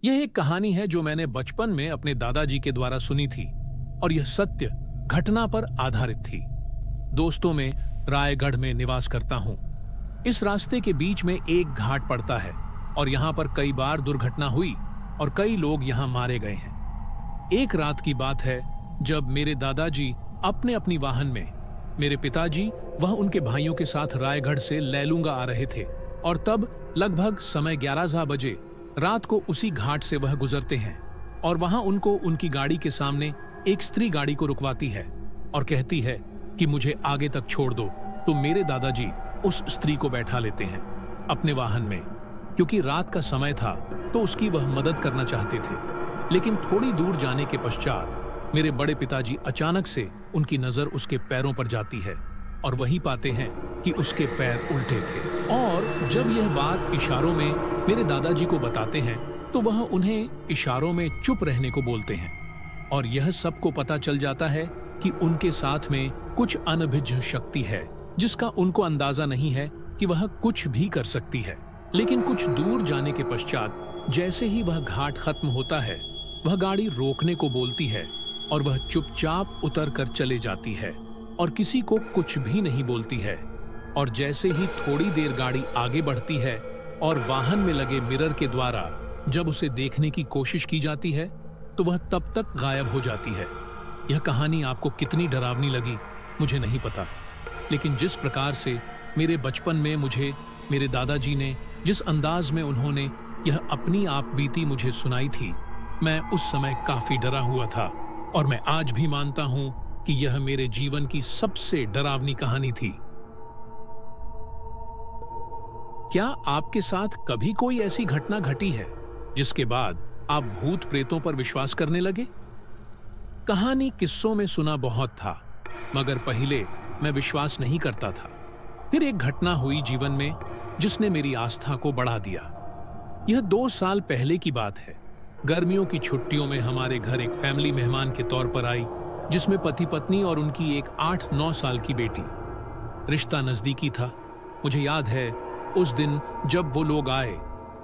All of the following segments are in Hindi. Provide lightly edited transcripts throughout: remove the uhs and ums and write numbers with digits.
यह एक कहानी है जो मैंने बचपन में अपने दादाजी के द्वारा सुनी थी और यह सत्य घटना पर आधारित थी। दोस्तों में रायगढ़ में निवास करता हूँ। इस रास्ते के बीच में एक घाट पड़ता है और यहाँ पर कई बार दुर्घटना हुई और कई लोग यहाँ मारे गए हैं। एक रात की बात है जब मेरे दादाजी अपने अपनी वाहन में, मेरे पिताजी वह उनके भाइयों के साथ रायगढ़ से लैलूंगा आ रहे थे और तब लगभग समय 11 बजे रात को उसी घाट से वह गुजरते हैं और वहां उनको उनकी गाड़ी के सामने एक स्त्री गाड़ी को रुकवाती है और कहती है कि मुझे आगे तक छोड़ दो। तो मेरे दादाजी उस स्त्री को बैठा लेते हैं अपने वाहन में, क्योंकि रात का समय था तो उसकी वह मदद करना चाहते थे। लेकिन थोड़ी दूर जाने के पश्चात मेरे बड़े पिताजी अचानक से उनकी नजर उसके पैरों पर जाती है और वही पाते हैं कि उसके पैर उल्टे थे। और जब यह बात इशारों में मेरे दादाजी को बताते हैं तो वह उन्हें इशारों में चुप रहने को बोलते हैं और यह सबको पता चल जाता है कि उनके साथ में कुछ अनभिज्ञ शक्ति है जिसका उनको अंदाजा नहीं है कि वह कुछ भी कर सकती है। लेकिन कुछ दूर जाने के पश्चात जैसे ही वह घाट खत्म होता है वह गाड़ी रोकने को बोलती है और वह चुपचाप उतर कर चले जाती है और किसी को कुछ भी नहीं बोलती है। और जैसे ही थोड़ी देर गाड़ी आगे बढ़ती है और वाहन में लगे मिरर के द्वारा जब उसे देखने की कोशिश की जाती है तो वह तब तक गायब हो जाती है। यह कहानी आपको कितनी डरावनी लगी मुझे नहीं पता, लेकिन जिस प्रकार से मेरे बचपन में मुझे मेरे दादाजी ने, जिस अंदाज में उन्होंने यह अपनी आप बीती मुझे सुनाई थी, मैं उस समय काफी डरा हुआ था और मैं आज भी मानता हूं कि यह मेरे जीवन की सबसे डरावनी कहानी थी। क्या आपके साथ कभी कोई ऐसी घटना घटी है जिसके बाद आप भूत प्रेतों पर विश्वास करने लगे? कहानी किस्सों में सुना बहुत था, मगर पहले मैं विश्वास नहीं करता था। फिर एक घटना हुई जीवन में जिसने मेरी आस्था को बढ़ा दिया। यह 2 साल पहले की बात है। गर्मियों की छुट्टियों में हमारे घर एक फैमिली मेहमान के तौर पर आई, जिसमें पति पत्नी और उनकी एक 8-9 साल की बेटी। रिश्ता नजदीकी था। मुझे याद है उस दिन जब वो लोग आए,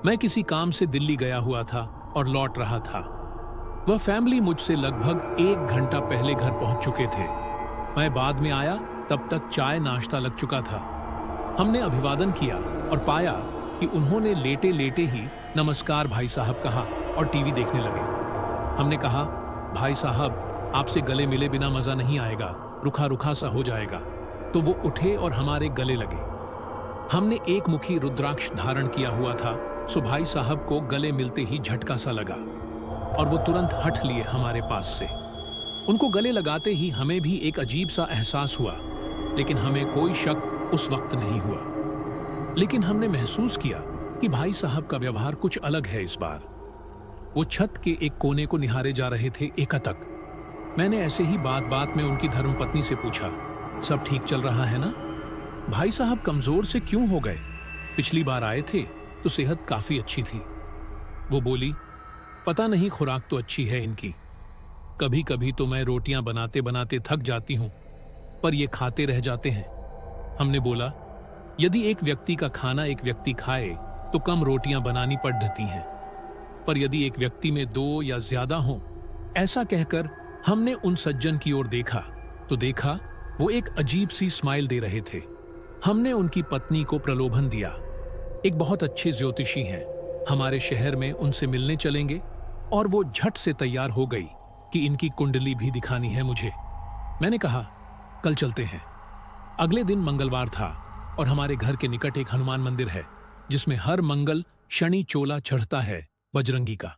मैं किसी काम से दिल्ली गया हुआ था और लौट रहा था। वह फैमिली मुझसे लगभग 1 घंटा पहले घर पहुंच चुके थे। मैं बाद में आया, तब तक चाय नाश्ता लग चुका था। हमने अभिवादन किया और पाया कि उन्होंने लेटे लेटे ही नमस्कार भाई साहब कहा और टीवी देखने लगे। हमने कहा, भाई साहब आपसे गले मिले बिना मजा नहीं आएगा, रुखा रुखा सा हो जाएगा। तो वो उठे और हमारे गले लगे। हमने एक मुखी रुद्राक्ष धारण किया हुआ था, सो भाई साहब को गले मिलते ही झटका सा लगा और वो तुरंत हट लिए हमारे पास से। उनको गले लगाते ही हमें भी एक अजीब सा एहसास हुआ, लेकिन हमें कोई शक उस वक्त नहीं हुआ। लेकिन हमने महसूस किया कि भाई साहब का व्यवहार कुछ अलग है इस बार। वो छत के एक कोने को निहारे जा रहे थे एकटक। मैंने ऐसे ही बात बात में उनकी धर्मपत्नी से पूछा, सब ठीक चल रहा है ना? भाई साहब कमजोर से क्यों हो गए? पिछली बार आए थे तो सेहत काफी अच्छी थी। वो बोली, पता नहीं, खुराक तो अच्छी है इनकी। कभी कभी तो मैं रोटियां बनाते बनाते थक जाती हूं, पर ये खाते रह जाते हैं। हमने बोला, यदि एक व्यक्ति का खाना एक व्यक्ति खाए तो कम रोटियां बनानी पड़ती हैं, पर यदि एक व्यक्ति में 2 या ज्यादा हों, ऐसा कहकर हमने उन सज्जन की ओर देखा तो देखा वो एक अजीब सी स्माइल दे रहे थे। हमने उनकी पत्नी को प्रलोभन दिया, एक बहुत अच्छे ज्योतिषी हैं, हमारे शहर में उनसे मिलने चलेंगे। और वो झट से तैयार हो गई कि इनकी कुंडली भी दिखानी है मुझे। मैंने कहा, कल चलते हैं। अगले दिन मंगलवार था और हमारे घर के निकट एक हनुमान मंदिर है जिसमें हर मंगल शनि चोला चढ़ता है बजरंगी का।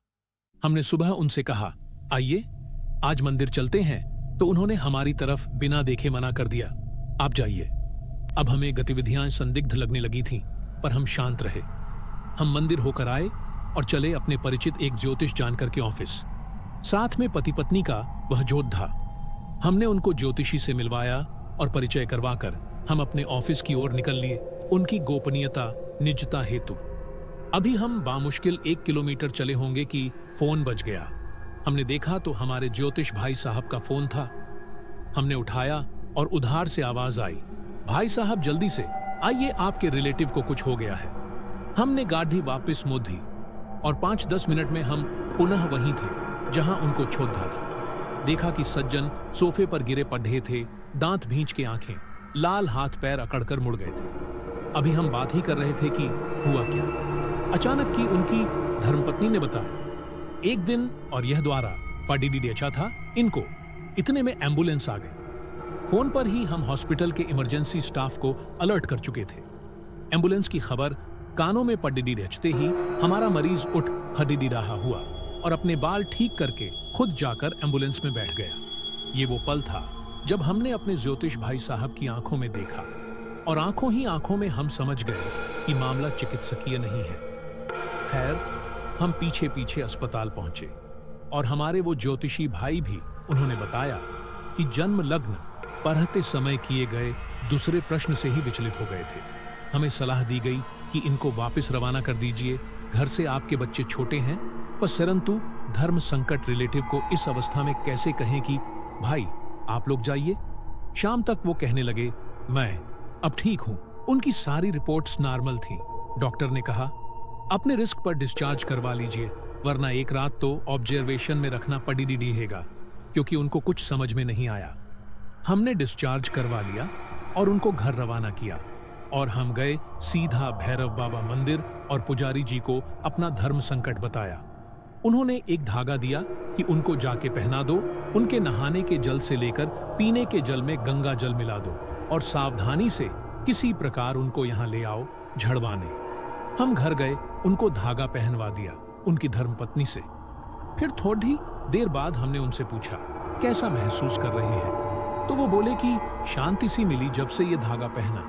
हमने सुबह उनसे कहा, आइए आज मंदिर चलते हैं, तो उन्होंने हमारी तरफ बिना देखे मना कर दिया, आप जाइए। अब हमें गतिविधियां संदिग्ध लगने लगी थीं, पर हम शांत रहे। हम मंदिर होकर आए और चले अपने परिचित एक ज्योतिष जानकर के ऑफिस। साथ में पति पत्नी का वह जोधा। हमने उनको ज्योतिषी से मिलवाया और परिचय करवाकर हम अपने ऑफिस की ओर निकल लिए, उनकी गोपनीयता निजता हेतु। अभी हम बामुश्किल 1 किलोमीटर चले होंगे कि फोन बज गया। हमने देखा तो हमारे ज्योतिष भाई साहब का फोन था। हमने उठाया और उधार से आवाज आई, भाई साहब जल्दी से आइए, आपके रिलेटिव को कुछ हो गया है। हमने गाड़ी वापस मोड़ी और 5-10 मिनट में हम पुनः वहीं थे जहां उनको छोड़ा था। देखा कि सज्जन सोफे पर गिरे पढ़े थे, दांत भींच के आंखें, लाल हाथ पैर अकड़कर मुड़ गए थे। अभी हम बात ही कर रहे थे कि हुआ क्या। अचानक की उनकी धर्मपत्नी ने बताया, एक दिन और यह द्वारा पडिडी अच्छा था इनको, इतने में एम्बुलेंस आ गई। फोन पर ही हम हॉस्पिटल के इमरजेंसी स्टाफ को अलर्ट कर चुके थे। एम्बुलेंस की खबर कानों में पडिडी रचते ही हमारा मरीज उठ खडिडी रहा हुआ और अपने बाल ठीक करके खुद जाकर एम्बुलेंस में बैठ गया। ये वो पल था जब हमने अपने ज्योतिष भाई साहब की आंखों में देखा और आंखों ही आंखों में हम समझ गए कि मामला चिकित्सकीय नहीं है। खैर, हम पीछे पीछे अस्पताल पहुंचे और हमारे वो ज्योतिषी भाई भी, उन्होंने बताया कि जन्म लग्न पढ़ते समय किए गए दूसरे प्रश्न से ही विचलित हो गए थे। हमें सलाह दी गई कि इनको वापस रवाना कर दीजिए, घर से आपके बच्चे छोटे हैं। परंतु धर्म संकट रिलेटिव को इस अवस्था में कैसे कहें कि भाई आप लोग जाइए। शाम तक वो कहने लगे, मैं अब ठीक हूं। उनकी सारी रिपोर्ट्स नॉर्मल थी। डॉक्टर ने कहा, अपने रिस्क पर डिस्चार्ज करवा लीजिए, वरना एक रात तो ऑब्जर्वेशन में रखना पड़ी रहेगा, क्योंकि उनको कुछ समझ में नहीं आया। हमने डिस्चार्ज करवा लिया और उनको घर रवाना किया और हम गए सीधा भैरव बाबा मंदिर और पुजारी जी को अपना धर्म संकट बताया। उन्होंने एक धागा दिया कि उनको जाके पहना दो, उनके नहाने के जल से लेकर पीने के जल में गंगा जल मिला दो और सावधानी से किसी प्रकार उनको यहाँ ले आओ झड़वाने। हम घर गए, उनको धागा पहनवा दिया उनकी धर्मपत्नी से। फिर थोड़ी देर बाद हमने उनसे पूछा कैसा महसूस कर रहे हैं, तो वो बोले कि शांति सी मिली जब से ये धागा पहना।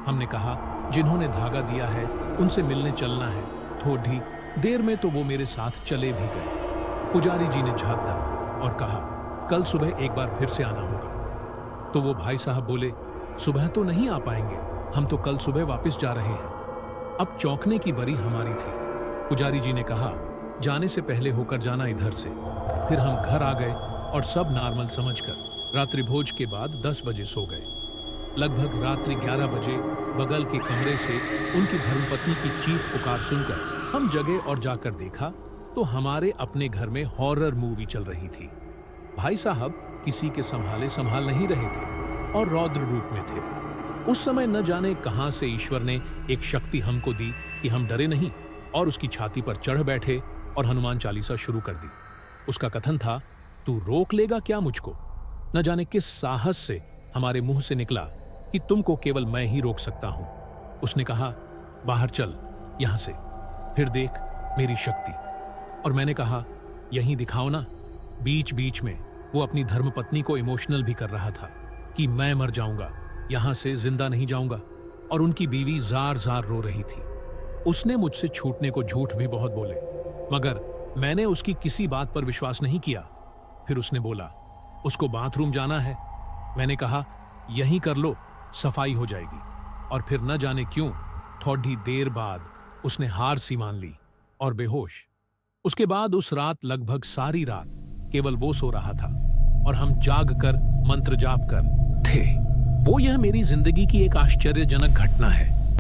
हमने कहा, जिन्होंने धागा दिया है उनसे मिलने चलना है। थोड़ी देर में तो वो मेरे साथ चले भी गए। पुजारी जी ने झाँका और कहा, कल सुबह एक बार फिर से आना होगा। तो वो भाई साहब बोले, सुबह तो नहीं आ पाएंगे, हम तो कल सुबह वापस जा रहे हैं। अब चौंकने की बारी हमारी थी। पुजारी जी ने कहा, जाने से पहले होकर जाना इधर से। फिर हम घर आ गए और सब नॉर्मल समझकर रात्रि भोज के बाद 10 बजे सो गए। लगभग रात्रि 11 बजे बगल के कमरे से उनकी धर्मपत्नी की चीख पुकार सुनकर हम जगे और जाकर देखा तो हमारे अपने घर में हॉरर मूवी चल रही थी। भाई साहब किसी के संभाल नहीं रहे थे और रौद्र रूप में थे। उस समय न जाने कहां से ईश्वर ने एक शक्ति हमको दी कि हम डरे नहीं और उसकी छाती पर चढ़ बैठे और हनुमान चालीसा शुरू कर दी। उसका कथन था, तू रोक लेगा क्या मुझको। न जाने किस साहस से हमारे मुंह से निकला कि तुमको केवल मैं ही रोक सकता हूं। उसने कहा, बाहर चल यहां से, फिर देख मेरी शक्ति। और मैंने कहा, यहीं दिखाओ ना। बीच बीच में वो अपनी धर्मपत्नी को इमोशनल भी कर रहा था कि मैं मर जाऊंगा, यहां से जिंदा नहीं जाऊंगा। और उनकी बीवी जार जार रो रही थी। उसने मुझसे छूटने को झूठ भी बहुत बोले, मगर मैंने उसकी किसी बात पर विश्वास नहीं किया। फिर उसने बोला, उसको बाथरूम जाना है। मैंने कहा, यहीं कर लो, सफाई हो जाएगी। और फिर न जाने क्यों थोड़ी देर बाद उसने हार सी मान ली और बेहोश। उसके बाद उस रात लगभग सारी रात केवल वो सो रहा था और हम जाग कर मंत्र जाप कर थे। वो यह मेरी जिंदगी की एक आश्चर्यजनक घटना है।